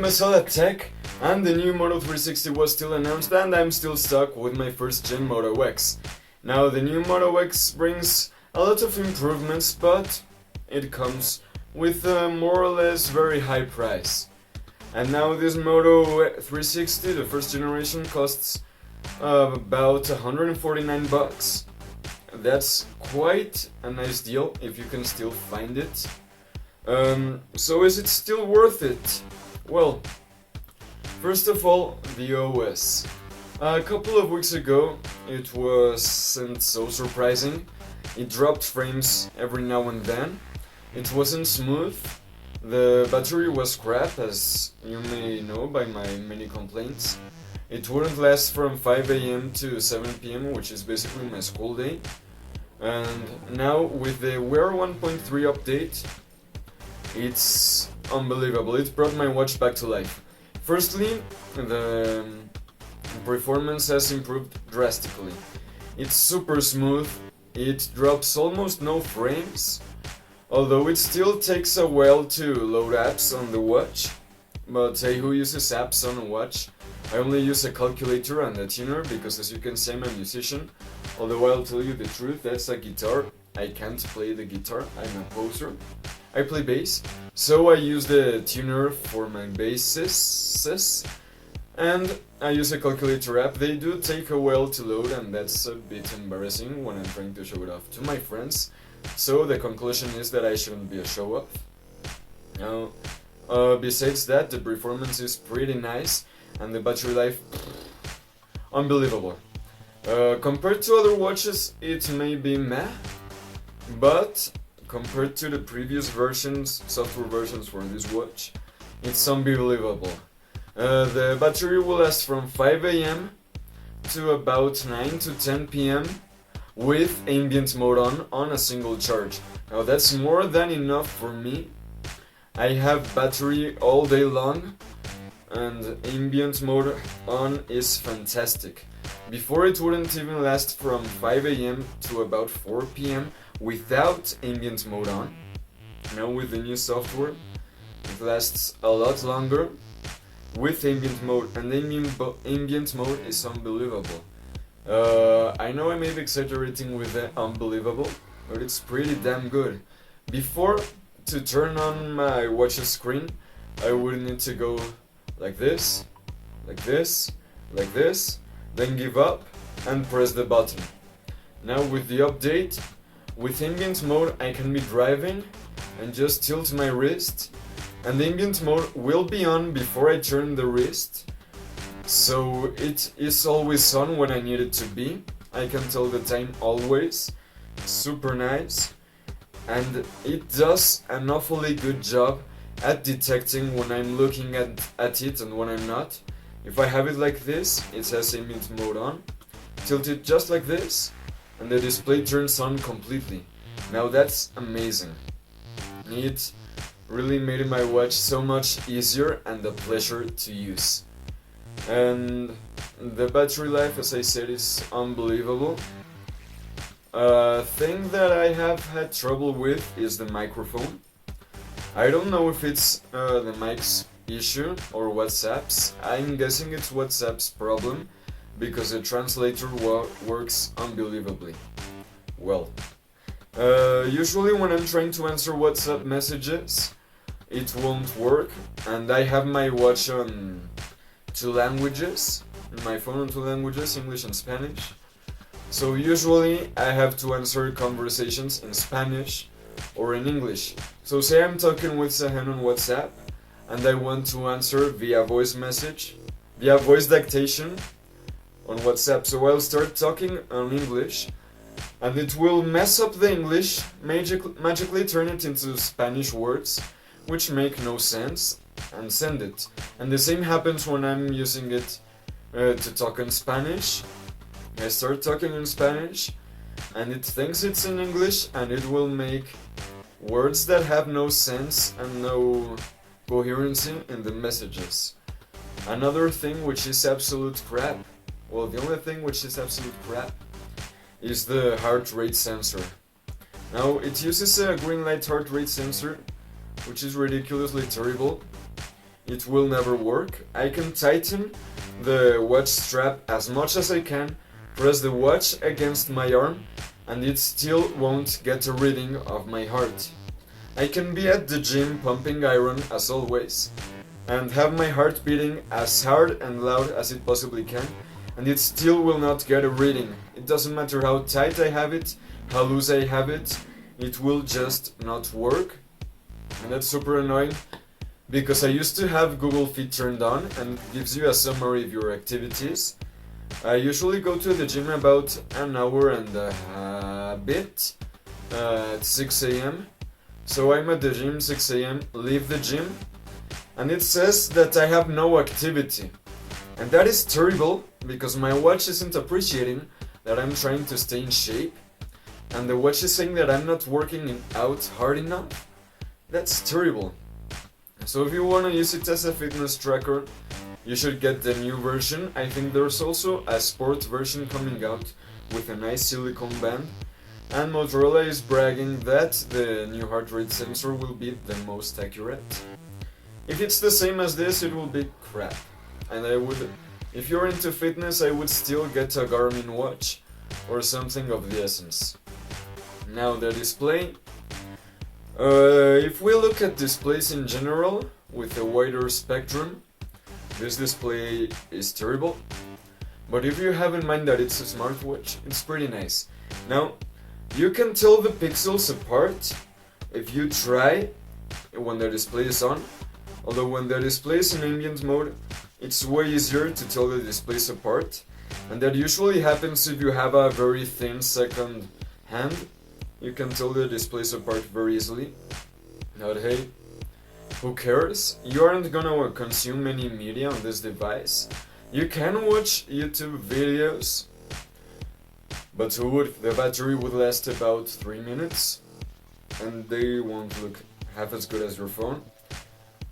I saw that tech, and the new Moto 360 was still announced, and I'm still stuck with my first gen Moto X. Now the new Moto X brings a lot of improvements, but it comes with a more or less very high price. And now this Moto 360, the first generation, costs about 149 bucks. That's quite a nice deal if you can still find it. So is it still worth it? Well, first of all, the OS. A couple of weeks ago, it wasn't so surprising. It dropped frames every now and then. It wasn't smooth. The battery was crap, as you may know by my many complaints. It wouldn't last from 5 AM to 7 PM, which is basically my school day. And now with the Wear 1.3 update, it's unbelievable. It brought my watch back to life. Firstly, the performance has improved drastically. It's super smooth, it drops almost no frames, although it still takes a while to load apps on the watch. But hey, who uses apps on a watch? I only use a calculator and a tuner because, as you can see, I'm a musician. Although I'll tell you the truth, that's a guitar. I can't play the guitar, I'm a poser. I play bass, so I use the tuner for my basses, and I use a calculator app. They do take a while to load, and that's a bit embarrassing when I'm trying to show it off to my friends. So the conclusion is that I shouldn't be a show-off. Now, besides that, the performance is pretty nice, and the battery life, unbelievable. Compared to other watches, it may be meh, but compared to the previous versions, software versions for this watch, it's unbelievable. The battery will last from 5 AM to about 9 to 10 PM with ambient mode on a single charge. Now that's more than enough for me. I have battery all day long, and ambient mode on is fantastic. Before it wouldn't even last from 5 AM to about 4 PM without ambient mode on. Now with the new software, it lasts a lot longer with ambient mode, and ambient mode is unbelievable. I know I may be exaggerating with the unbelievable, but it's pretty damn good. Before, to turn on my watch's screen, I would need to go like this, like this, like this, then give up and press the button. Now with the update, with ambient mode I can be driving and just tilt my wrist, and the ambient mode will be on before I turn the wrist, so it is always on when I need it to be. I can tell the time always. Super nice, and it does an awfully good job at detecting when I'm looking at it and when I'm not. If I have it like this, it has ambient mode on. Tilt it just like this, and the display turns on completely. Now that's amazing. It really made my watch so much easier and a pleasure to use. And the battery life, as I said, is unbelievable. A thing that I have had trouble with is the microphone. I don't know if it's the mic's issue or WhatsApp's. I'm guessing it's WhatsApp's problem, because the translator works unbelievably well. Usually when I'm trying to answer WhatsApp messages, it won't work, and I have my watch on 2 languages, my phone on 2 languages, English and Spanish. So usually I have to answer conversations in Spanish or in English. So say I'm talking with Sahen on WhatsApp, and I want to answer via voice dictation on WhatsApp. So I'll start talking on English, and it will mess up the English, magically turn it into Spanish words, which make no sense, and send it. And the same happens when I'm using it to talk in Spanish. I start talking in Spanish, and it thinks it's in English, and it will make words that have no sense and no coherency in the messages. Another thing which is absolute crap, well, the only thing which is absolute crap, is the heart rate sensor. Now, it uses a green light heart rate sensor, which is ridiculously terrible. it will never work. I can tighten the watch strap as much as I can, press the watch against my arm, and it still won't get a reading of my heart. I can be at the gym pumping iron as always, and have my heart beating as hard and loud as it possibly can, and it still will not get a reading. It doesn't matter how tight I have it, how loose I have it, it will just not work. And that's super annoying, because I used to have Google Fit turned on and it gives you a summary of your activities. I usually go to the gym about an hour and a bit at 6 a.m. So I'm at the gym 6 a.m, leave the gym, and it says that I have no activity. And that is terrible, because my watch isn't appreciating that I'm trying to stay in shape, and the watch is saying that I'm not working out hard enough. That's terrible. So if you want to use it as a fitness tracker, you should get the new version. I think there's also a sport version coming out with a nice silicone band, and Motorola is bragging that the new heart rate sensor will be the most accurate. If it's the same as this, it will be crap. And if you're into fitness, I would still get a Garmin watch or something of the essence. Now the display. If we look at displays in general, with a wider spectrum, this display is terrible. But if you have in mind that it's a smartwatch, it's pretty nice. Now, you can tell the pixels apart if you try when the display is on, although when the display is in ambient mode, it's way easier to tell the displays apart, and that usually happens if you have a very thin second hand. You can tell the displays apart very easily. But hey, who cares? You aren't gonna consume any media on this device. You can watch YouTube videos, but who would? The battery would last about 3 minutes, and they won't look half as good as your phone.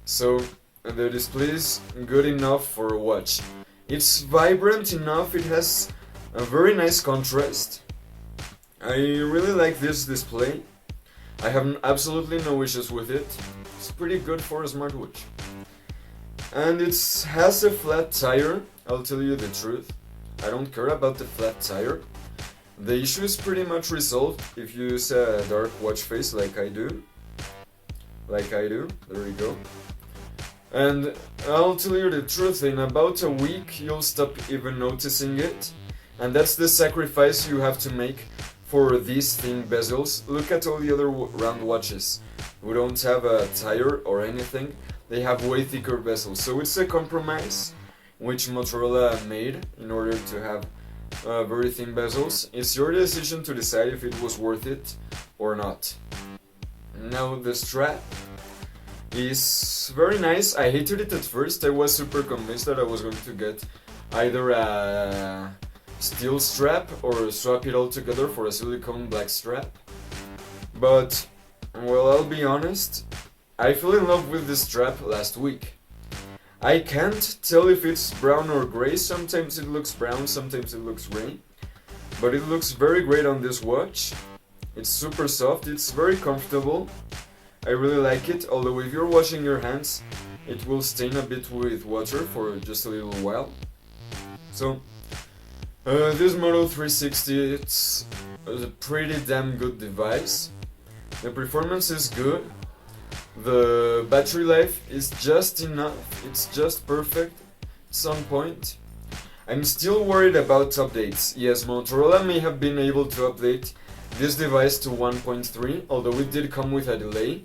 So the display is good enough for a watch. It's vibrant enough, it has a very nice contrast. I really like this display. I have absolutely no issues with it. It's pretty good for a smartwatch. And it has a flat tire, I'll tell you the truth. I don't care about the flat tire. The issue is pretty much resolved if you use a dark watch face like I do. There you go. And I'll tell you the truth, in about a week you'll stop even noticing it. And that's the sacrifice you have to make for these thin bezels. Look at all the other round watches who don't have a tire or anything. They have way thicker bezels. So it's a compromise which Motorola made in order to have very thin bezels. It's your decision to decide if it was worth it or not. Now the strap is very nice. I hated it at first. I was super convinced that I was going to get either a steel strap or swap it all together for a silicone black strap. But, well, I'll be honest, I fell in love with this strap last week. I can't tell if it's brown or gray. Sometimes it looks brown, sometimes it looks gray. But it looks very great on this watch. It's super soft, it's very comfortable. I really like it, although if you're washing your hands, it will stain a bit with water for just a little while. So, this Moto 360, it's a pretty damn good device. The performance is good. The battery life is just enough, it's just perfect, it's on point. I'm still worried about updates. Yes, Motorola may have been able to update this device to 1.3, although it did come with a delay.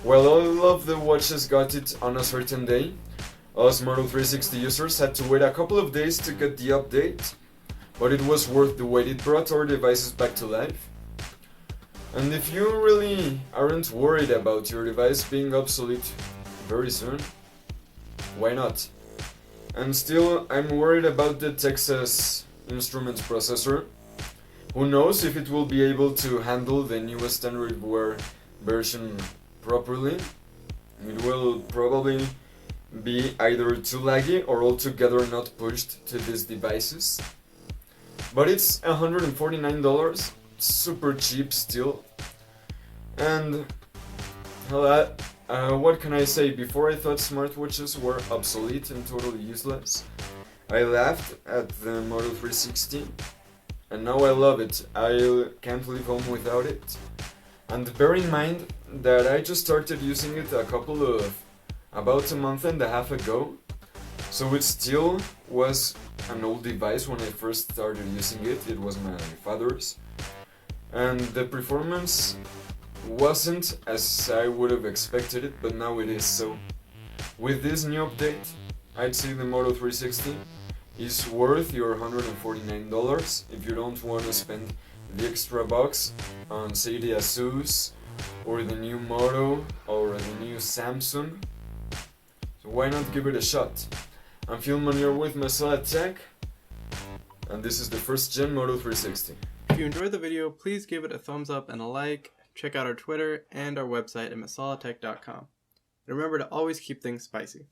While all of the watches got it on a certain day, us Moto 360 users had to wait a couple of days to get the update, but it was worth the wait. It brought our devices back to life. And if you really aren't worried about your device being obsolete very soon, why not? And still, I'm worried about the Texas Instruments processor. Who knows if it will be able to handle the newest Android Wear version properly. It will probably be either too laggy or altogether not pushed to these devices. But it's $149, super cheap still. And well, What can I say? Before I thought smartwatches were obsolete and totally useless. I laughed at the Moto 360, and now I love it. I can't leave home without it. And bear in mind that I just started using it about a month and a half ago, so it still was an old device when I first started using it. It was my father's, and the performance wasn't as I would have expected it, but now it is. So with this new update, I'd say the Moto 360 is worth your $149 if you don't want to spend the extra bucks on, say, the Asus or the new Moto or the new Samsung. So why not give it a shot? I'm Phil Manier with Masala Tech, and this is the first gen Moto 360. If you enjoyed the video, please give it a thumbs up and a like. Check out our Twitter and our website at masalatech.com. And remember to always keep things spicy.